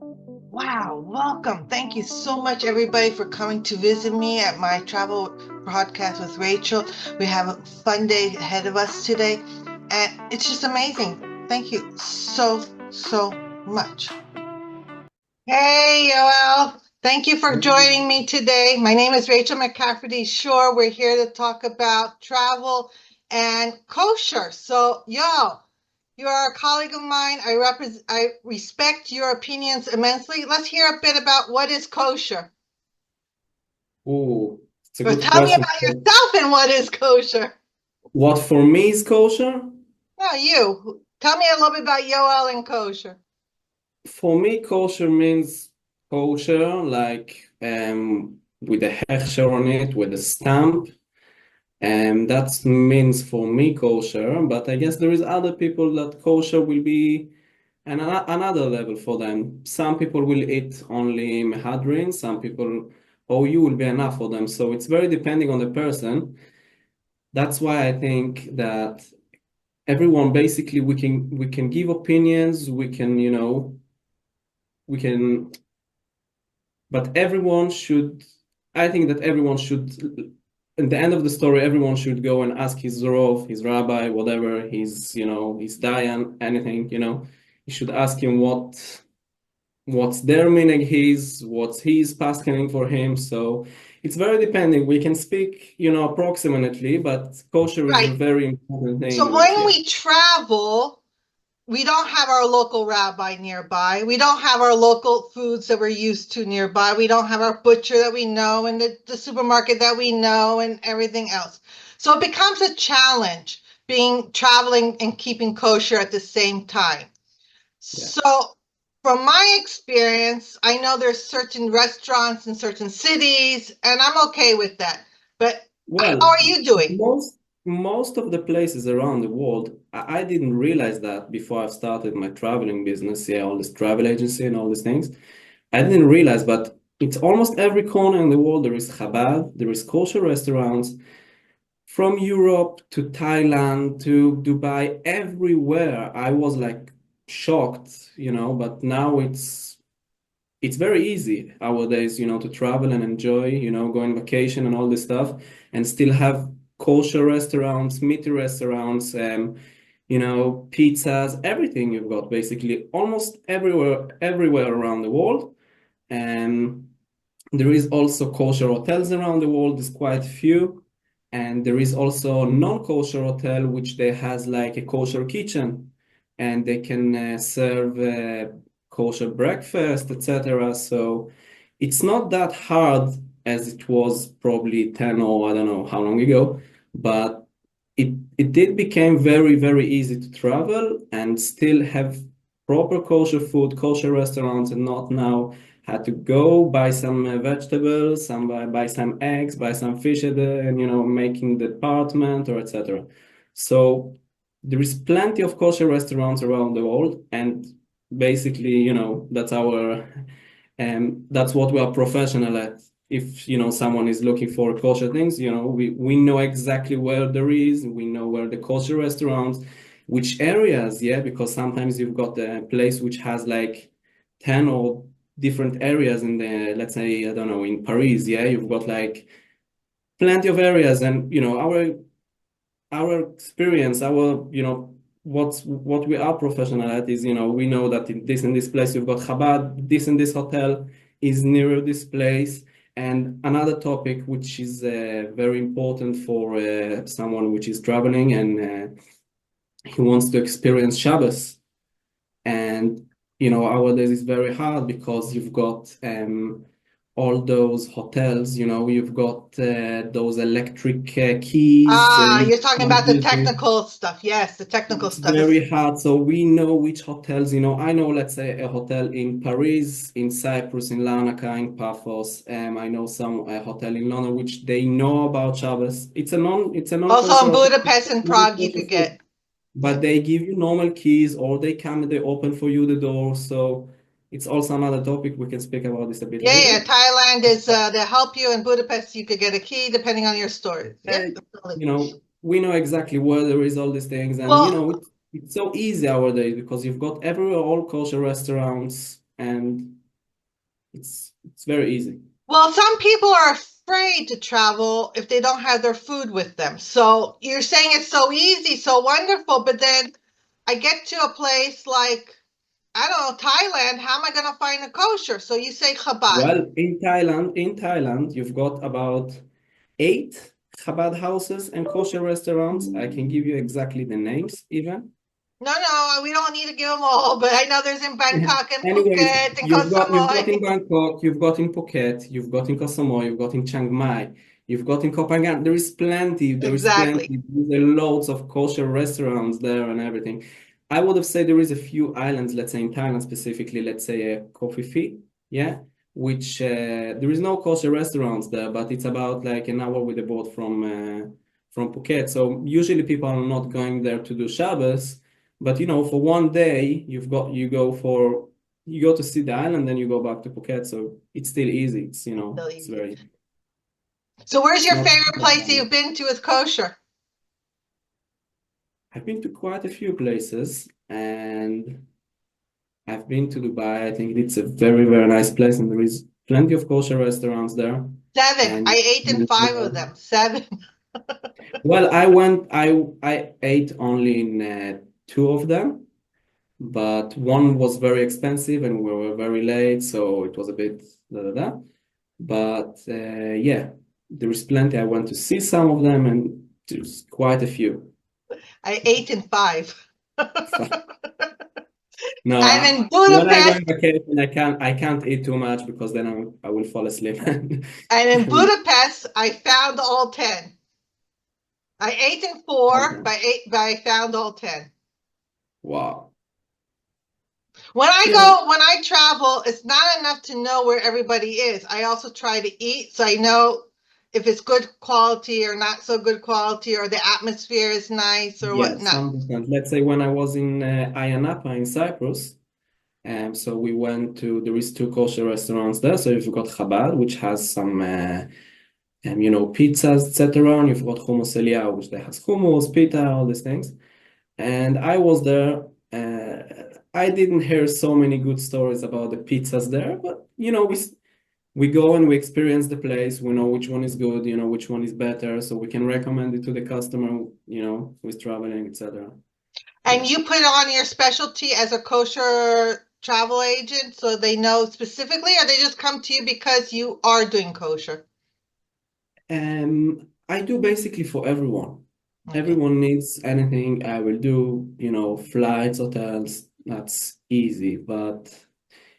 Wow, welcome. Thank you so much, everybody, for coming to visit me at my travel podcast with Rachel. We have a fun day ahead of us today, and it's just amazing. Thank you so much. Hey, Yoel. Thank you for joining me today. My name is Rachel McCafferty Shore. We're here to talk about travel and kosher. So, Yoel, you are a colleague of mine. I respect your opinions immensely. Let's hear a bit about what is kosher. Oh, it's a Or good tell me question. about yourself and what is kosher. What for me is kosher? No, you. Tell me a little bit about Yoel and kosher. For me, kosher means kosher, like with a hechsher on it, with a stamp. And that means for me kosher, but I guess there is other people that kosher will be another level for them. Some people will eat only mehadrin, some people OU will be enough for them. So it's very depending on the person. That's why I think that everyone basically we can give opinions, we can, we can, but everyone should, I think that everyone should, at the end of the story, everyone should go and ask his rov, his rabbi, whatever, his dayan, anything, you should ask him what's their meaning, what's his paskening for him. So it's very depending. We can speak, approximately, but kosher is a Right. very important So thing, which, when yeah. we travel, we don't have our local rabbi nearby. We don't have our local foods that we're used to nearby. We don't have our butcher that we know and the supermarket that we know and everything else. So it becomes a challenge being traveling and keeping kosher at the same time. Yeah. So from my experience, I know there's certain restaurants in certain cities, and I'm okay with that. But how Well, are you doing? most of the places around the world, I didn't realize that before I started my traveling business, yeah, all this travel agency and all these things. I didn't realize, but it's almost every corner in the world there is Chabad, there is kosher restaurants from Europe to Thailand to Dubai, everywhere. I was like shocked, but now it's very easy nowadays, to travel and enjoy, go on vacation and all this stuff, and still have kosher restaurants, meaty restaurants, pizzas, everything you've got basically almost everywhere around the world. And there is also kosher hotels around the world. There's quite a few, and there is also non-kosher hotel which they has like a kosher kitchen, and they can serve kosher breakfast, etc. So it's not that hard as it was probably 10 or I don't know how long ago, but it did become very easy to travel and still have proper kosher food, kosher restaurants, and not now had to go buy some vegetables, buy some eggs, buy some fish at and making the apartment or etc. So there is plenty of kosher restaurants around the world, and basically, that's what we are professional at. If someone is looking for kosher things, we know exactly where there is, we know where the kosher restaurants, which areas, yeah, because sometimes you've got a place which has like 10 or different areas in the, let's say, I don't know, in Paris, yeah, you've got like plenty of areas, and our experience, what we are professional at is, we know that in this place you've got Chabad, this and this hotel is near this place. And another topic which is very important for someone which is traveling and he wants to experience Shabbos. And nowadays it's very hard because you've got all those hotels, you've got those electric keys. Ah, You you're talking can't about the use it. technical stuff. Yes, the technical It's stuff is. very hard. So we know which hotels, I know, let's say, a hotel in Paris, in Cyprus, in Larnaca, in Paphos. I know some hotel in London which they know about Shabbos. It's a Also non-kosher in hotel, Budapest and Prague, you non-kosher could food, get. Yeah. but they give you normal keys, or they come and they open for you the door. So it's also another topic. We can speak about this a bit Yeah. later. Thailand is they help you. In Budapest, you could get a key depending on your store. Yep. Uh, Totally. we know exactly where there is all these things, and Well, it's so easy nowadays because you've got everywhere all kosher restaurants. and it's very easy. Well, some people are afraid to travel if they don't have their food with them. So you're saying it's so easy, so wonderful, but then I get to a place like, I don't know, Thailand. How am I going to find a kosher? So you say Chabad. Well, in Thailand, you've got about 8 Chabad houses and kosher restaurants. I can give you exactly the names even. No, no, we don't need to give them all, but I know there's in Bangkok and Anyways, Phuket and you've got in Koh Bangkok, you've got in Phuket, you've got in Koh Samui, you've got in Chiang Mai, you've got in Koh Phangan. There is plenty. There is Exactly. plenty. There are loads of kosher restaurants there and everything. I would have said there is a few islands, let's say in Thailand specifically, let's say Koh Phi Phi, yeah, which there is no kosher restaurants there, but it's about like an hour with a boat from Phuket. So usually people are not going there to do Shabbos. But for one day, you go to see the island, then you go back to Phuket. So it's still easy. So It's easy. very, So where's it's your not. favorite place you've been to with kosher? I've been to quite a few places, and I've been to Dubai. I think it's a very, very nice place, and there is plenty of kosher restaurants there. Seven. And I ate in five of them. Seven. well, I ate only in 2 of them, but one was very expensive, and we were very late, so it was a bit da da da. But yeah, there is plenty. I went to see some of them, and there's quite a few. I ate in five. No, And in when I go Budapest, on vacation, I can't eat too much because then I will fall asleep. And- I found all 10. I ate in four, okay. but I found all 10. Wow. When Yeah. I travel, it's not enough to know where everybody is. I also try to eat so I know if it's good quality or not so good quality, or the atmosphere is nice or Yes, whatnot. 100%. Let's say when I was in Ayia Napa in Cyprus, so we went to there is 2 kosher restaurants there. So you've got Chabad, which has some pizzas, etc. And you've got Hummus Eliyahu, which they has hummus, pita, all these things. And I was there. I didn't hear so many good stories about the pizzas there, but we go and we experience the place. We know which one is good, which one is better, so we can recommend it to the customer, who's traveling, etc. And Yeah. you put on your specialty as a kosher travel agent so they know specifically, or they just come to you because you are doing kosher? I do basically for everyone. Okay. Everyone needs anything, I will do, flights, hotels, that's easy. But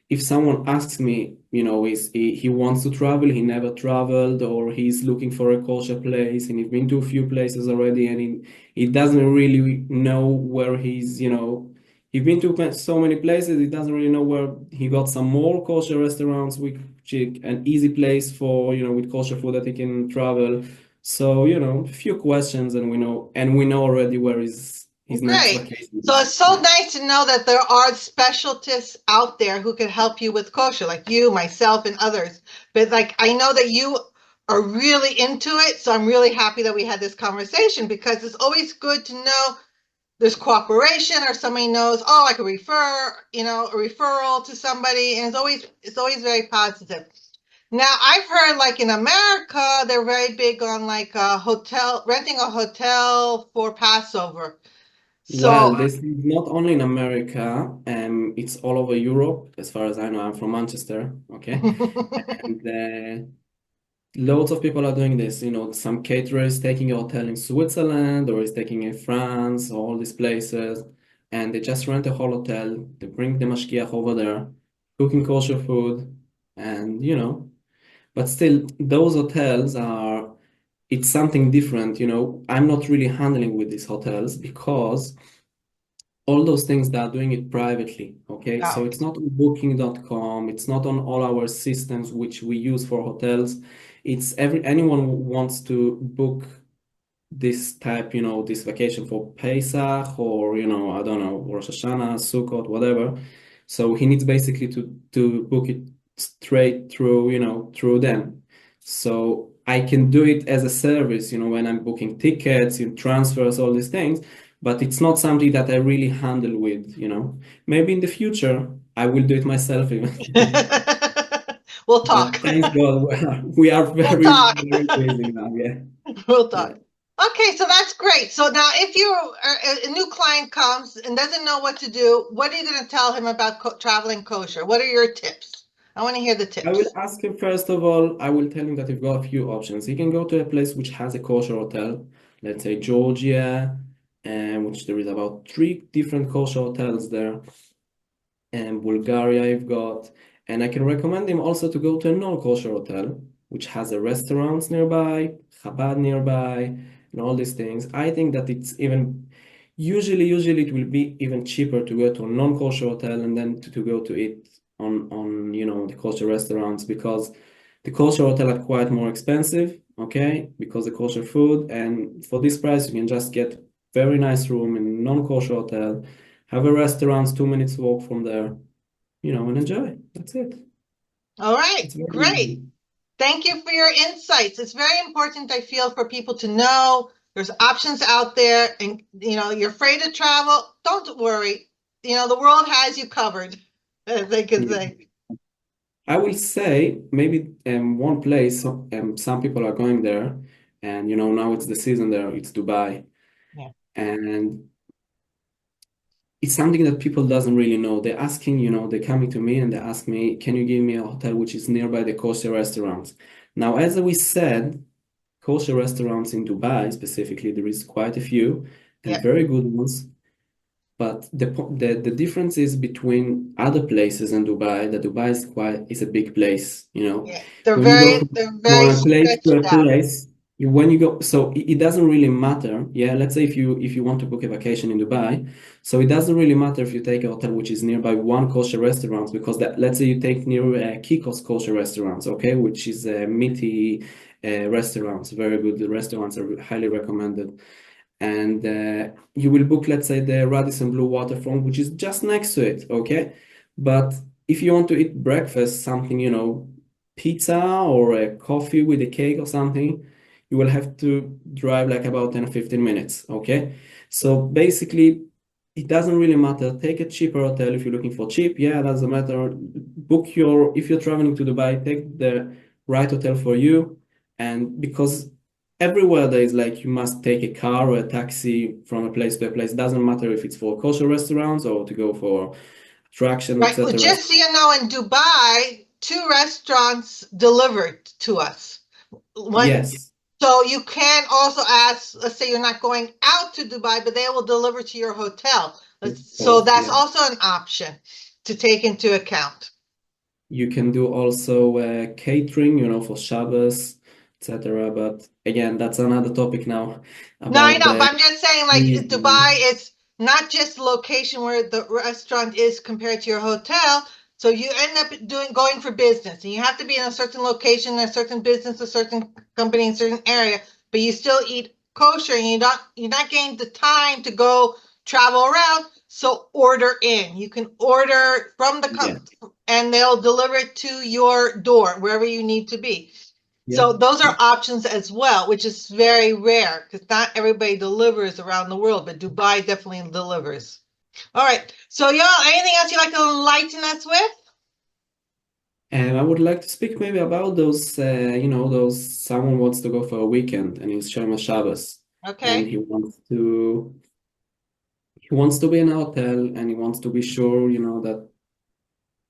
if someone asks me, he wants to travel, he never traveled, or he's looking for a kosher place, and he's been to a few places already, and he doesn't really know where he's been to so many places, he doesn't really know where he got some more kosher restaurants, which an easy place for, with kosher food that he can travel. So, a few questions, and we know already where his next Great. vacation So is. it's so Yeah. nice to know that there are specialists out there who can help you with kosher, like you, myself, and others. But like I know that you are really into it, so I'm really happy that we had this conversation because it's always good to know there's cooperation or somebody knows, oh, I could refer, a referral to somebody, and it's always very positive. Now I've heard like in America, they're very big on like renting a hotel for Passover. So Well, this is not only in America, it's all over Europe. As far as I know, I'm from Manchester, okay? And loads of people are doing this. Some caterer is taking a hotel in Switzerland or is taking in France, all these places, and they just rent a whole hotel. They bring the mashgiach over there, cooking kosher food, and but still, those hotels it's something different. I'm not really handling with these hotels because all those things they are doing it privately, okay? oh, So okay. it's not on booking.com, it's not on all our systems which we use for hotels. It's anyone who wants to book this type, this vacation for Pesach or, I don't know, Rosh Hashanah, Sukkot, whatever. So he needs basically to book it straight through, through them. So I can do it as a service, when I'm booking tickets, transfers, all these things, but it's not something that I really handle with. Maybe in the future I will do it myself even. We'll But talk. thanks God, we are We'll very, talk. very busy now. Yeah. We'll Yeah. talk. Okay, so that's great. So now, if a new client comes and doesn't know what to do, what are you going to tell him about traveling kosher? What are your tips? I want to hear the I will tips. ask him first of all, I will tell him that you've got a few options. He can go to a place which has a kosher hotel, let's say Georgia, and which there is about three different kosher hotels there. And Bulgaria I've got. And I can recommend him also to go to a non-kosher hotel, which has a restaurant nearby, Chabad nearby, and all these things. I think that it's even usually it will be even cheaper to go to a non-kosher hotel and then to go to eat on the kosher restaurants because the kosher hotel are quite more expensive, okay, because the kosher food, and for this price you can just get very nice room in non-kosher hotel, have a restaurant 2 minutes walk from there, and enjoy. That's it. All right, It's very great. easy. Thank you for your insights. It's very important, I feel, for people to know there's options out there, and you're afraid to travel. Don't worry. The world has you covered, as they could Yeah. say. I will say maybe one place some people are going there, and now it's the season there. It's Dubai, Yeah. and it's something that people doesn't really know. They're asking, they're coming to me and they ask me, can you give me a hotel which is nearby the kosher restaurants? Now, as we said, kosher restaurants in Dubai specifically, there is quite a few and Yeah. very good ones. But the difference is between other places and Dubai, that Dubai is a big place, Yeah. They're When you go very from they're from very a place to stretched a out. place, when you go, so it doesn't really matter. Yeah, let's say if you want to book a vacation in Dubai, so it doesn't really matter if you take a hotel which is nearby one kosher restaurant, because that, let's say you take near Kiko's kosher restaurants, okay, which is a meaty restaurants, very good restaurants, are highly recommended, and you will book, let's say, the Radisson Blue Waterfront, which is just next to it, okay? But if you want to eat breakfast, something, pizza or a coffee with a cake or something, you will have to drive like about 10 or 15 minutes, okay? So basically, it doesn't really matter. Take a cheaper hotel if you're looking for cheap. Yeah, doesn't matter. If you're traveling to Dubai, take the right hotel for you. And because everywhere there is like you must take a car or a taxi from a place to a place. Doesn't matter if it's for kosher restaurants or to go for attraction, Right. Well, etc. just so you know, in Dubai, two restaurants delivered to us. One, Yes, so you can also ask, let's say you're not going out to Dubai, but they will deliver to your hotel. of So course, that's yeah. also an option to take into account. You can do also catering, for Shabbos, etc. But again, that's another topic now No, I about know, but the I'm just saying, like fees Dubai, and it's not just the location where the restaurant is compared to your hotel. So you end up going for business, and you have to be in a certain location, a certain business, a certain company, in a certain area. But you still eat kosher, and you're not getting the time to go travel around. So order in. You can order from the yeah, and they'll deliver it to your door wherever you need to be. yeah, So those yeah. are options as well, which is very rare because not everybody delivers around the world, but Dubai definitely delivers. All right. So y'all, anything else you'd like to enlighten us with? And I would like to speak maybe about those, those someone wants to go for a weekend and he's Shema Shabbos and Okay. he wants to be in a hotel and he wants to be sure, that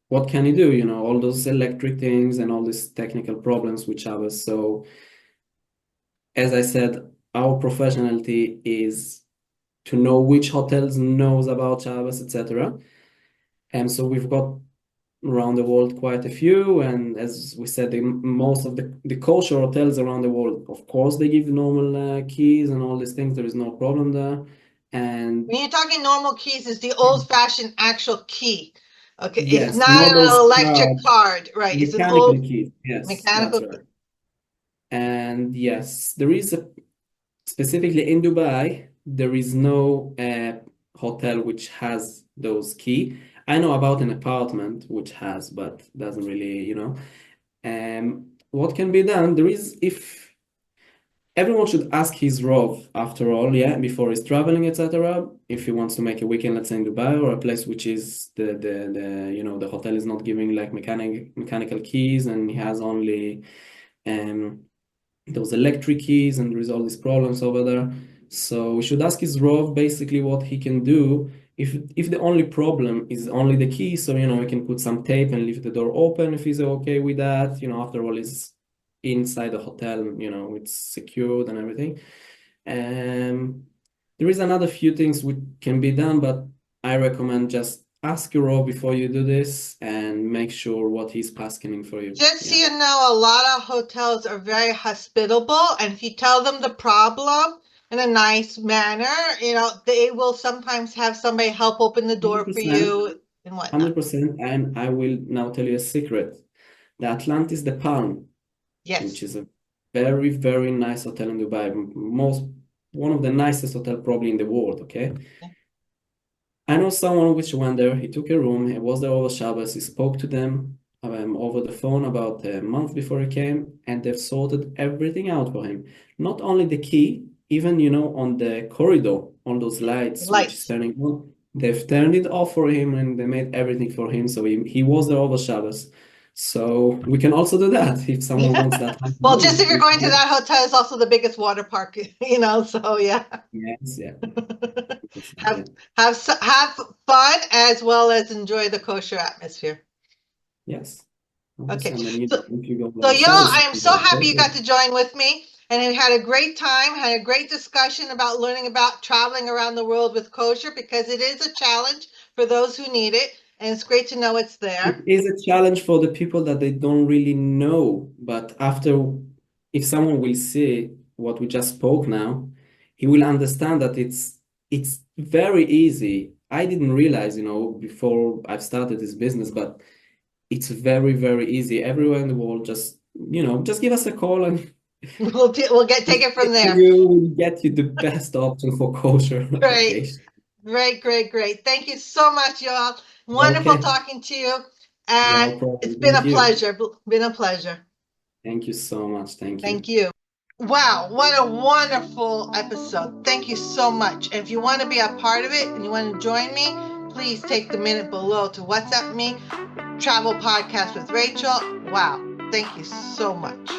what can he do, all those electric things and all these technical problems with Shabbos. So as I said, our professionality is to know which hotels knows about Shabbos, etc. And so we've got around the world quite a few, and as we said, most of the kosher hotels around the world, of course, they give normal keys and all these things. There is no problem there. And When you're talking normal keys, it's the old-fashioned actual key. Okay. It's yes, not not an those electric card card, right? It's an mechanical old keys. Yes, that's mechanical key. right. And yes, there is specifically in Dubai, there is no hotel which has those key. I know about an apartment which has, but doesn't really. What can be done? There is, if everyone should ask his Rov after all, yeah, before he's traveling, etc. If he wants to make a weekend, let's say in Dubai, or a place which is the hotel is not giving like mechanical keys, and he has only um those electric keys, and there is all these problems over there. So we should ask his Rov basically what he can do if the only problem is only the key. So we can put some tape and leave the door open if he's okay with that. After all, he's inside the hotel. It's secured and everything. There is another few things which can be done, but I recommend just ask your Rov before you do this and make sure what he's asking for you. Just so Yeah. you know, a lot of hotels are very hospitable, and if you tell them the problem in a nice manner, they will sometimes have somebody help open the door for 100%. you and whatnot. 100%. And I will now tell you a secret. The Atlantis, the Palm, which Yes. is a very, very nice hotel in Dubai, one of the nicest hotel probably in the world, okay? I know someone which went there, he took a room, he was there over Shabbos, he spoke to them over the phone about a month before he came, and they've sorted everything out for him. Not only the key, even, on the corridor, on those lights which is Lights. turning on, they've turned it off for him and they made everything for him. So he was there over Shabbos. So we can also do that if someone wants that type of Well, just room. if you're going to that hotel, it's also the biggest water park, so yeah. Yes, yeah. Yeah. Have fun as well as enjoy the kosher atmosphere. Yes. Okay. 100%. And So, if you go by so y'all, yourselves, I you am can so go happy you there. got to join with me. And we had a great time, had a great discussion about learning about traveling around the world with kosher, because it is a challenge for those who need it. And it's great to know it's there. It is a challenge for the people that they don't really know, but if someone will see what we just spoke now, he will understand that it's very easy. I didn't realize, before I've started this business, but it's very, very easy. Everywhere in the world, just give us a call and We'll take it from there. you will get you the best option for kosher Great. vacation. Great. Thank you so much, y'all. Wonderful Okay, talking to you. no And it's problem. been a Thank you. pleasure. Been a pleasure. Thank you so much. Thank Thank you. you. Wow, what a wonderful episode. Thank you so much. And if you want to be a part of it and you want to join me, please take the minute below to WhatsApp me, Travel Podcast with Rachel. Wow, thank you so much.